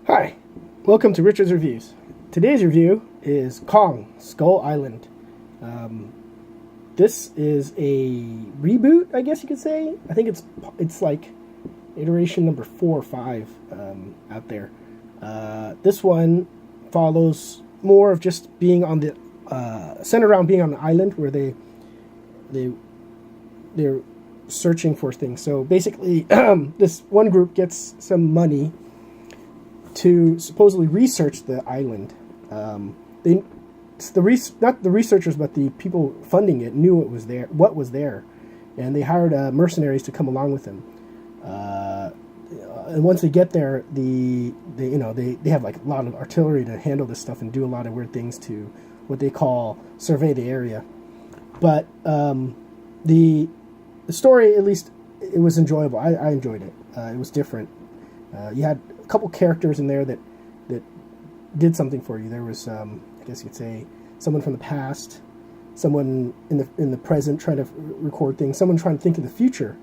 Hi, welcome to Richard's Reviews. Today's review is Kong, Skull Island. This is a reboot, I guess you could say. I think it's like iteration number 4 or 5 out there. This one follows more of just being on the centered around being on an island where they're searching for things. So basically, this one group gets some money to supposedly research the island. Not the researchers, but the people funding it knew what was there, and they hired mercenaries to come along with them. And once they get there, they have like a lot of artillery to handle this stuff and do a lot of weird things to what they call survey the area. But the story, at least, it was enjoyable. I enjoyed it. It was different. You had a couple characters in there that did something for you. There was, I guess you could say, someone from the past, someone in the present trying to record things, someone trying to think of the future,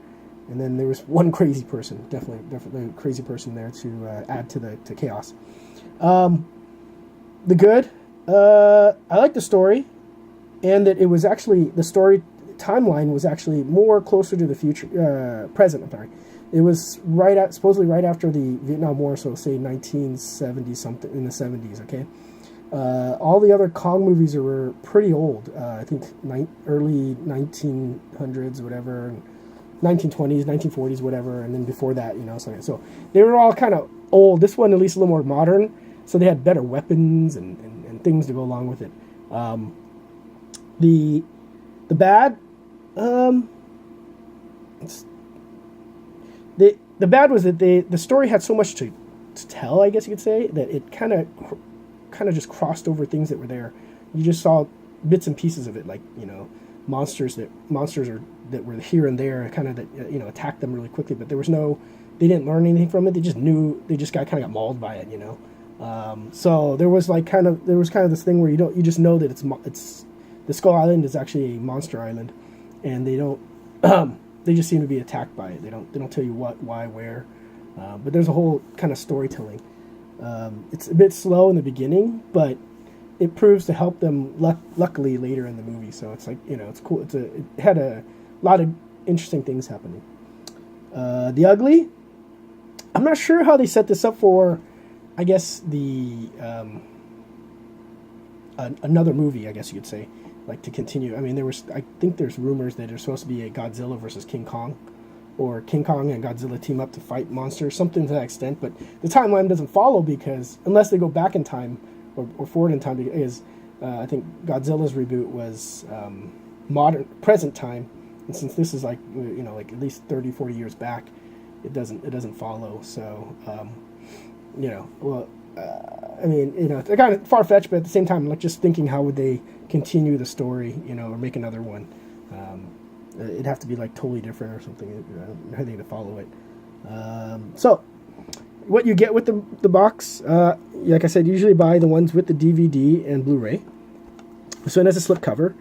and then there was one crazy person, definitely a crazy person there to add to the chaos. The good, I like the story, and that it was actually the story timeline was actually more closer to the future, present. I'm sorry. It was supposedly right after the Vietnam War, so say 1970 something, in the 70s. Okay, all the other Kong movies were pretty old. I think early 1900s, whatever, 1920s, 1940s, whatever, and then before that, so they were all kind of old. This one at least a little more modern, so they had better weapons and things to go along with it. The bad, the bad was that the story had so much to tell, I guess you could say, that it kind of just crossed over things that were there. You just saw bits and pieces of it, like monsters that were here and there, kind of that attacked them really quickly. But they didn't learn anything from it. They just got mauled by it, So there was kind of this thing where you just know that it's the Skull Island is actually a monster island, and they don't. They just seem to be attacked by it. They don't tell you what, why, where. But there's a whole kind of storytelling. It's a bit slow in the beginning, but it proves to help them luckily later in the movie. So it's like, it's cool. It had a lot of interesting things happening. The Ugly, I'm not sure how they set this up for, I guess, another movie, I guess you could say. Like, to continue. I mean, I think there's rumors that there's supposed to be a Godzilla versus King Kong, or King Kong and Godzilla team up to fight monsters, something to that extent. But the timeline doesn't follow, because unless they go back in time or forward in time, because I think Godzilla's reboot was present time, and since this is like at least 30, 40 years back, it doesn't follow. So I mean, it's kind of far-fetched, but at the same time, like, just thinking how would they continue the story, or make another one. It'd have to be like totally different or something. I don't know how they're going to follow it. So what you get with the box, like I said, usually buy the ones with the DVD and Blu-ray. So it has a slip cover,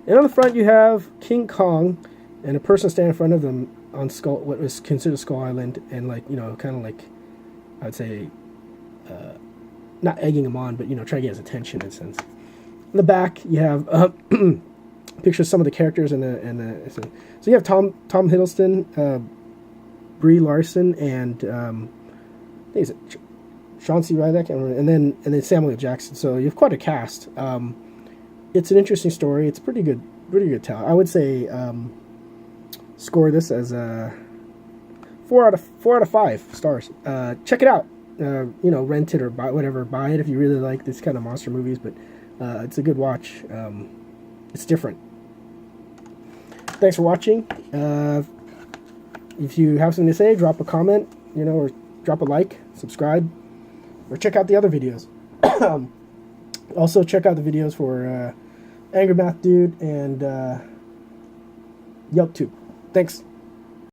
and on the front you have King Kong and a person standing in front of them on what was considered Skull Island, and kind of like, I'd say, not egging him on, but trying to get his attention in a sense. In the back, you have pictures of some of the characters so you have Tom Hiddleston, Brie Larson, and I think it's Sean C. Rydeck, and then Samuel L. Jackson. So you have quite a cast. It's an interesting story. It's pretty good tell. I would say score this as a 4 out of 5 stars. Check it out. Rent it or buy it if you really like this kind of monster movies. But it's a good watch. It's different. Thanks for watching. If you have something to say, drop a comment, or drop a like, subscribe, or check out the other videos. Also, check out the videos for Angry Math Dude and YelpTube. Thanks.